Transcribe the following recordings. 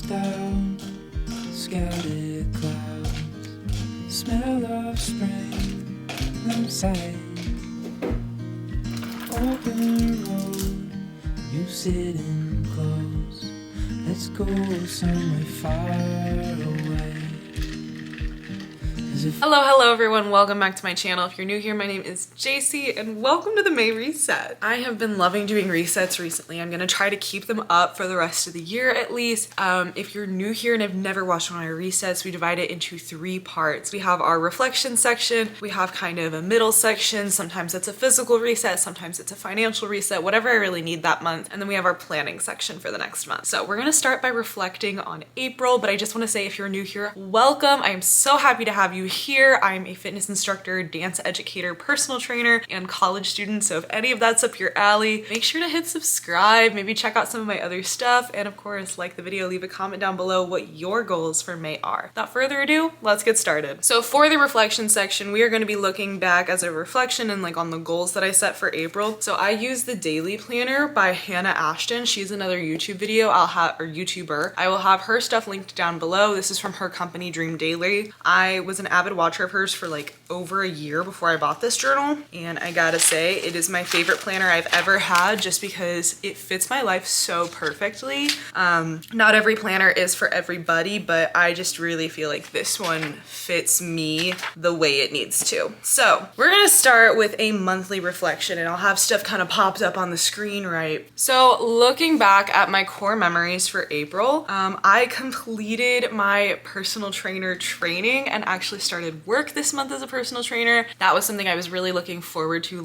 down, scattered clouds, smell of spring inside. Open road, you sitting close. Let's go somewhere far away. Hello everyone, welcome back to my channel. If you're new here, my name is JC and welcome to the May reset. I have been loving doing resets recently. I'm gonna try to keep them up for the rest of the year at least. If you're new here and have never watched one of my resets, we divide it into 3 parts. We have our reflection section, we have kind of a middle section, sometimes it's a physical reset, sometimes it's a financial reset, whatever I really need that month, and then we have our planning section for the next month. So we're gonna start by reflecting on April, but I just wanna say if you're new here, welcome. I am so happy to have you here. I'm a fitness instructor, dance educator, personal trainer, and college student. So if any of that's up your alley, make sure to hit subscribe, maybe check out some of my other stuff, and of course, like the video, leave a comment down below what your goals for May are. Without further ado, let's get started. So for the reflection section, we are going to be looking back as a reflection and like on the goals that I set for April. So I use the Daily Planner by Hannah Ashton. She's another YouTube video YouTuber. I will have her stuff linked down below. This is from her company, Dream Daily. I was an avid watcher of hers for like over a year before I bought this journal, and I gotta say it is my favorite planner I've ever had just because it fits my life so perfectly. Not every planner is for everybody, but I just really feel like this one fits me the way it needs to. So we're gonna start with a monthly reflection, and I'll have stuff kind of popped up on the screen, right? So looking back at my core memories for April, I completed my personal trainer training and actually started work this month as a personal trainer. That was something I was really looking forward to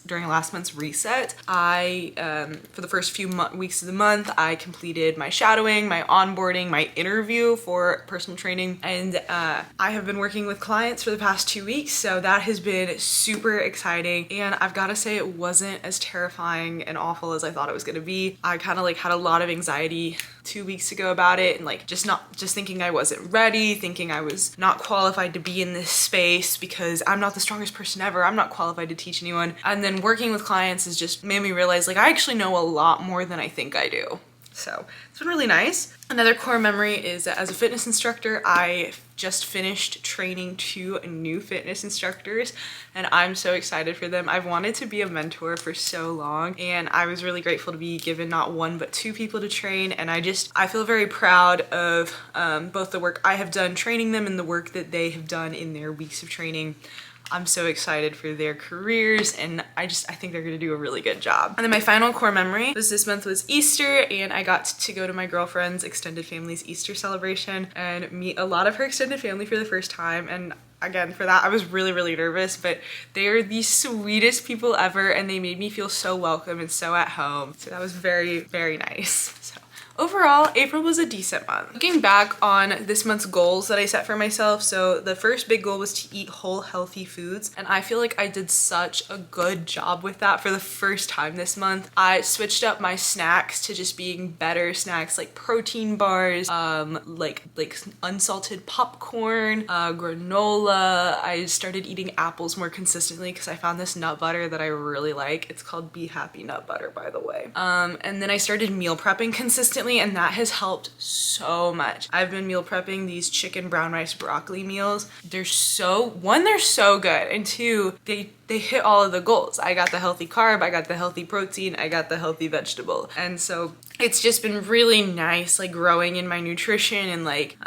during last month's reset. For the first few weeks of the month, I completed my shadowing, my onboarding, my interview for personal training, and I have been working with clients for the past 2 weeks, so that has been super exciting, and I've got to say it wasn't as terrifying and awful as I thought it was going to be. I kind of like had a lot of anxiety 2 weeks ago about it, and like just thinking I wasn't ready, thinking I was not qualified to be in this space because I'm not the strongest person ever, I'm not qualified to teach anyone. And then working with clients has just made me realize like I actually know a lot more than I think I do. So it's been really nice. Another core memory is that as a fitness instructor, I just finished training 2 new fitness instructors, and I'm so excited for them. I've wanted to be a mentor for so long, and I was really grateful to be given not 1 but 2 people to train, and I feel very proud of both the work I have done training them and the work that they have done in their weeks of training. I'm so excited for their careers, and I think they're gonna do a really good job. And then my final core memory was this month was Easter, and I got to go to my girlfriend's extended family's Easter celebration and meet a lot of her extended family for the first time. And again, for that, I was really, really nervous, but they are the sweetest people ever, and they made me feel so welcome and so at home. So that was very, very nice. So overall, April was a decent month. Looking back on this month's goals that I set for myself, so the first big goal was to eat whole, healthy foods, and I feel like I did such a good job with that for the first time this month. I switched up my snacks to just being better snacks like protein bars, like unsalted popcorn, granola. I started eating apples more consistently because I found this nut butter that I really like. It's called Be Happy Nut Butter, by the way. And then I started meal prepping consistently, and that has helped so much. I've been meal prepping these chicken brown rice broccoli meals. They're so good, and 2, they hit all of the goals. I got the healthy carb, I got the healthy protein, I got the healthy vegetable. And so it's just been really nice like growing in my nutrition and like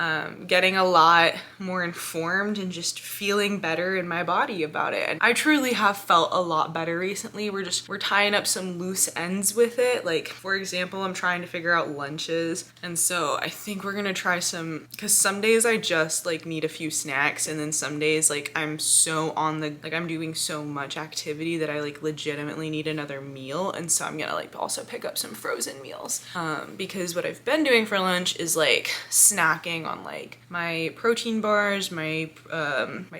getting a lot more informed and just feeling better in my body about it. And I truly have felt a lot better recently. We're tying up some loose ends with it. Like for example, I'm trying to figure out lunches, and so I think we're gonna try some, because some days I just like need a few snacks, and then some days like I'm doing so much activity that I like legitimately need another meal, and so I'm gonna like also pick up some frozen meals. Because what I've been doing for lunch is like snacking on like my protein bars, my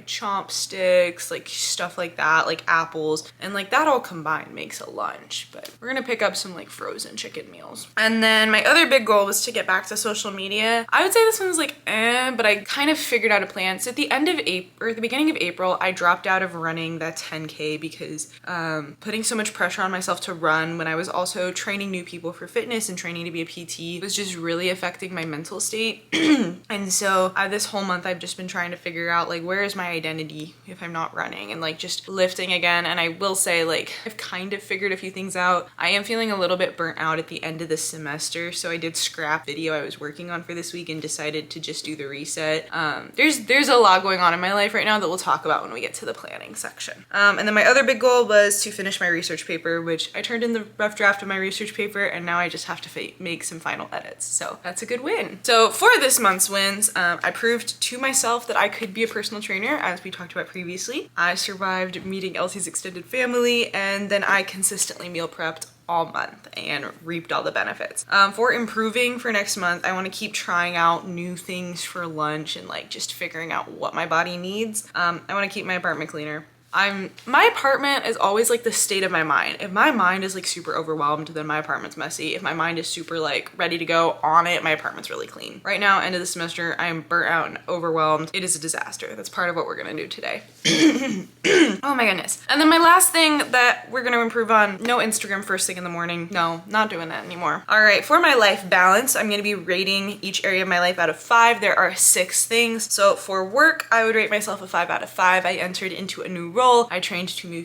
chopsticks, like stuff like that, like apples, and like that all combined makes a lunch. But we're gonna pick up some like frozen chicken meals. And then my other big goal was to get back to social media. I would say this one was like but I kind of figured out a plan. So at the end of April, or the beginning of April, I dropped out of running that 10K because putting so much pressure on myself to run when I was also training new people for fitness and training to be a PT was just really affecting my mental state. And so this whole month I've just been trying to figure out like, where is my identity if I'm not running, and like just lifting again. And I will say, like, I've kind of figured a few things out. I am feeling a little bit burnt out at the end of the semester, so I did scrap video I was working on for this week and decided to just do the reset. There's a lot going on in my life right now that we'll talk about when we get to the planning section. And then my other big goal was to finish my research paper, which I turned in the rough draft of my research paper, and now I just have to make some final edits. So that's a good win. So for this month's wins, I proved to myself that I could be a personal trainer, as we talked about previously. I survived meeting Elsie's extended family, and then I consistently meal prepped all month and reaped all the benefits. For improving for next month, I want to keep trying out new things for lunch and like just figuring out what my body needs. I want to keep my apartment cleaner. My apartment is always like the state of my mind. If my mind is like super overwhelmed, then my apartment's messy. If my mind is super like ready to go on it, my apartment's really clean. Right now, end of the semester, I am burnt out and overwhelmed. It is a disaster. That's part of what we're gonna do today. Oh my goodness. And then my last thing that we're gonna improve on, no Instagram first thing in the morning. No, not doing that anymore. All right, for my life balance, I'm gonna be rating each area of my life out of 5. There are 6 things. So for work, I would rate myself a 5 out of 5. I entered into a new role. I trained two new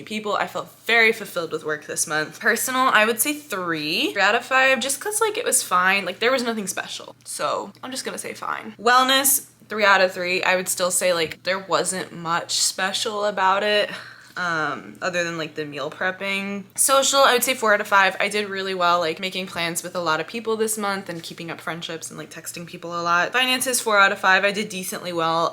people. I felt very fulfilled with work this month. Personal, I would say 3 out of 5, just cause like it was fine. Like there was nothing special. So I'm just gonna say fine. Wellness, 3 out of 3. I would still say like there wasn't much special about it. Other than like the meal prepping. Social, I would say 4 out of 5. I did really well like making plans with a lot of people this month and keeping up friendships and like texting people a lot. Finances, 4 out of 5. I did decently well.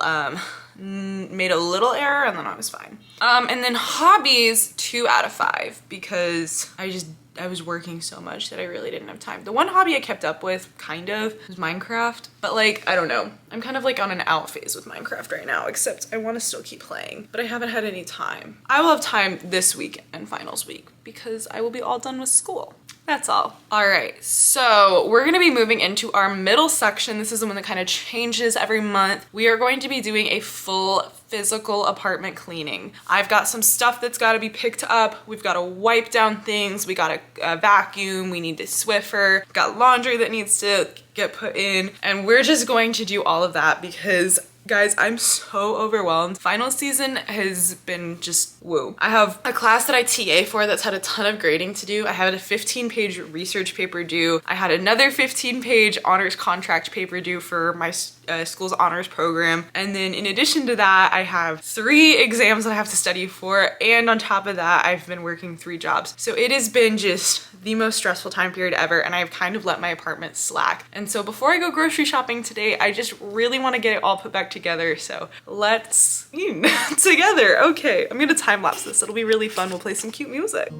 Made a little error and then I was fine. And then hobbies, 2 out of 5 because I was working so much that I really didn't have time. The one hobby I kept up with, kind of, was Minecraft. But like, I don't know. I'm kind of like on an out phase with Minecraft right now, except I want to still keep playing. But I haven't had any time. I will have time this week and finals week because I will be all done with school. That's all. All right, so we're gonna be moving into our middle section. This is the one that kind of changes every month. We are going to be doing a full physical apartment cleaning. I've got some stuff that's gotta be picked up. We've gotta wipe down things. We gotta vacuum. We need to Swiffer. We've got laundry that needs to get put in. And we're just going to do all of that because guys, I'm so overwhelmed. Final season has been just woo. I have a class that I TA for that's had a ton of grading to do. I had a 15-page research paper due. I had another 15-page honors contract paper due for my school's honors program. And then in addition to that, I have 3 exams that I have to study for. And on top of that, I've been working 3 jobs. So it has been just the most stressful time period ever. And I've kind of let my apartment slack. And so before I go grocery shopping today, I just really want to get it all put back together. So let's together. Okay, I'm gonna time lapse this. It'll be really fun. We'll play some cute music.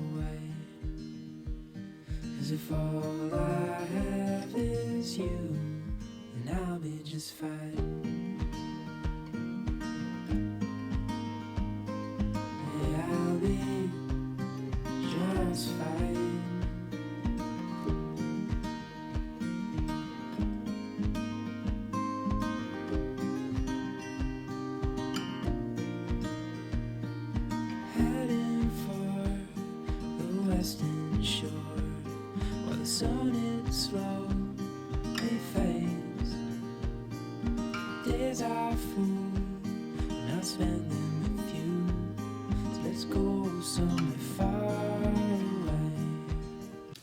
As if all I have is you, then I'll be just fine. Yeah, I'll be just fine. Heading for the western shore, while the sun it slowly fades. Days are full, and I'll spend them with you. So let's go somewhere far away.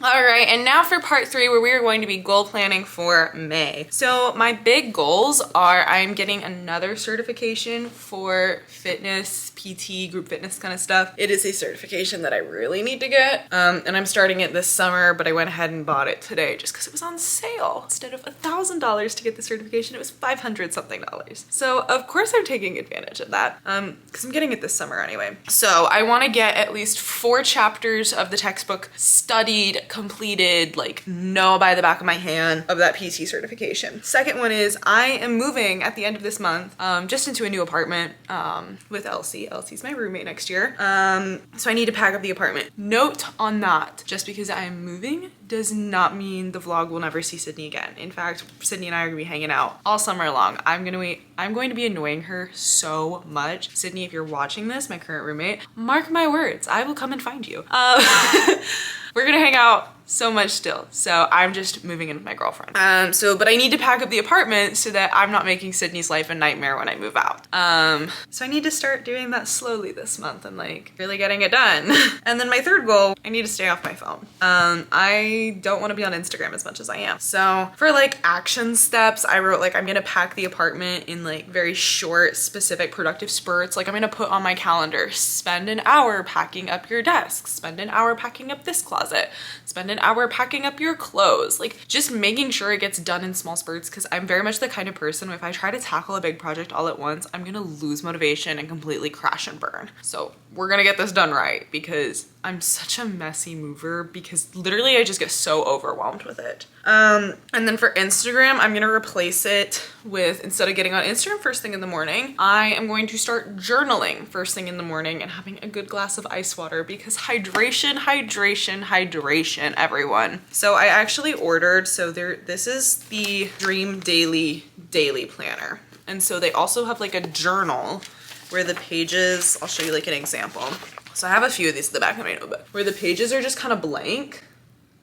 All right, and now for part 3 where we are going to be goal planning for May. So my big goals are I'm getting another certification for fitness, PT, group fitness kind of stuff. It is a certification that I really need to get. And I'm starting it this summer, but I went ahead and bought it today just because it was on sale. Instead of $1,000 to get the certification, it was $500 something. So of course I'm taking advantage of that because I'm getting it this summer anyway. So I want to get at least 4 chapters of the textbook studied, completed, like know by the back of my hand of that PT certification. Second one is I am moving at the end of this month just into a new apartment with Elsie. Elsie's my roommate next year. So I need to pack up the apartment. Note on that, just because I am moving does not mean the vlog will never see Sydney again. In fact, Sydney and I are gonna be hanging out all summer long. I'm going to be annoying her so much. Sydney, if you're watching this, my current roommate, mark my words, I will come and find you. We're gonna hang out so much still. So I'm just moving in with my girlfriend. But I need to pack up the apartment so that I'm not making Sydney's life a nightmare when I move out. So I need to start doing that slowly this month and like really getting it done. And then my third goal, I need to stay off my phone. I don't want to be on Instagram as much as I am. So for like action steps, I wrote like I'm gonna pack the apartment in like very short, specific, productive spurts. Like I'm gonna put on my calendar, spend an hour packing up your desk, spend an hour packing up this closet, spend an hour packing up your clothes. Like just making sure it gets done in small spurts, because I'm very much the kind of person where if I try to tackle a big project all at once, I'm gonna lose motivation and completely crash and burn. So we're gonna get this done right, because I'm such a messy mover, because literally I just get so overwhelmed with it. And then for Instagram, I'm gonna replace it with, instead of getting on Instagram first thing in the morning, I am going to start journaling first thing in the morning and having a good glass of ice water, because hydration, hydration, hydration, everyone. So I actually ordered, this is the Dream Daily Planner. And so they also have like a journal where the pages, I'll show you like an example. So I have a few of these at the back of my notebook where the pages are just kind of blank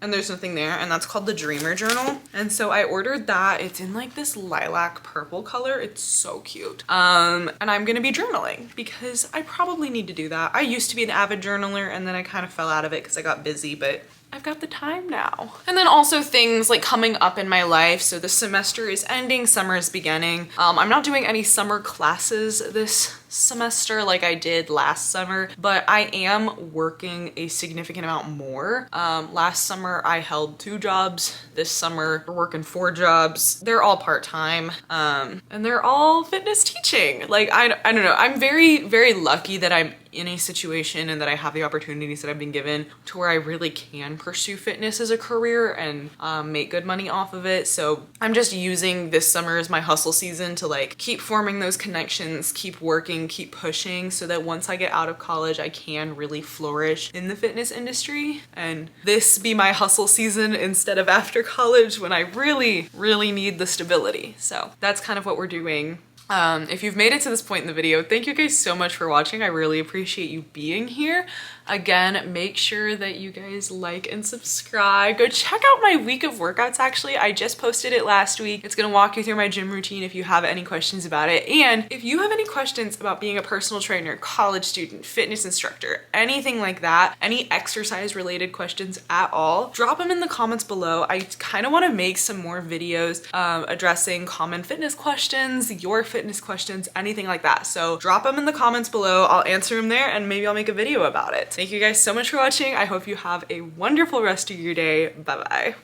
and there's nothing there, and that's called the Dreamer Journal. And so I ordered that. It's in like this lilac purple color. It's so cute. And I'm gonna be journaling because I probably need to do that. I used to be an avid journaler and then I kind of fell out of it because I got busy, but I've got the time now. And then also things like coming up in my life. So the semester is ending, summer is beginning. I'm not doing any summer classes this semester like I did last summer, but I am working a significant amount more. Last summer I held 2 jobs. This summer we're working 4 jobs. They're all part-time, and they're all fitness teaching. Like, I don't know. I'm very, very lucky that I'm in a situation and that I have the opportunities that I've been given to where I really can pursue fitness as a career and make good money off of it. So I'm just using this summer as my hustle season to like keep forming those connections, keep working, keep pushing, so that once I get out of college, I can really flourish in the fitness industry. And this be my hustle season instead of after college when I really, really need the stability. So that's kind of what we're doing. If you've made it to this point in the video, thank you guys so much for watching. I really appreciate you being here. Again, make sure that you guys like and subscribe. Go check out my week of workouts, actually. I just posted it last week. It's gonna walk you through my gym routine if you have any questions about it. And if you have any questions about being a personal trainer, college student, fitness instructor, anything like that, any exercise related questions at all, drop them in the comments below. I kind of want to make some more videos addressing common fitness questions, your fitness questions, anything like that. So drop them in the comments below. I'll answer them there and maybe I'll make a video about it. Thank you guys so much for watching. I hope you have a wonderful rest of your day. Bye-bye.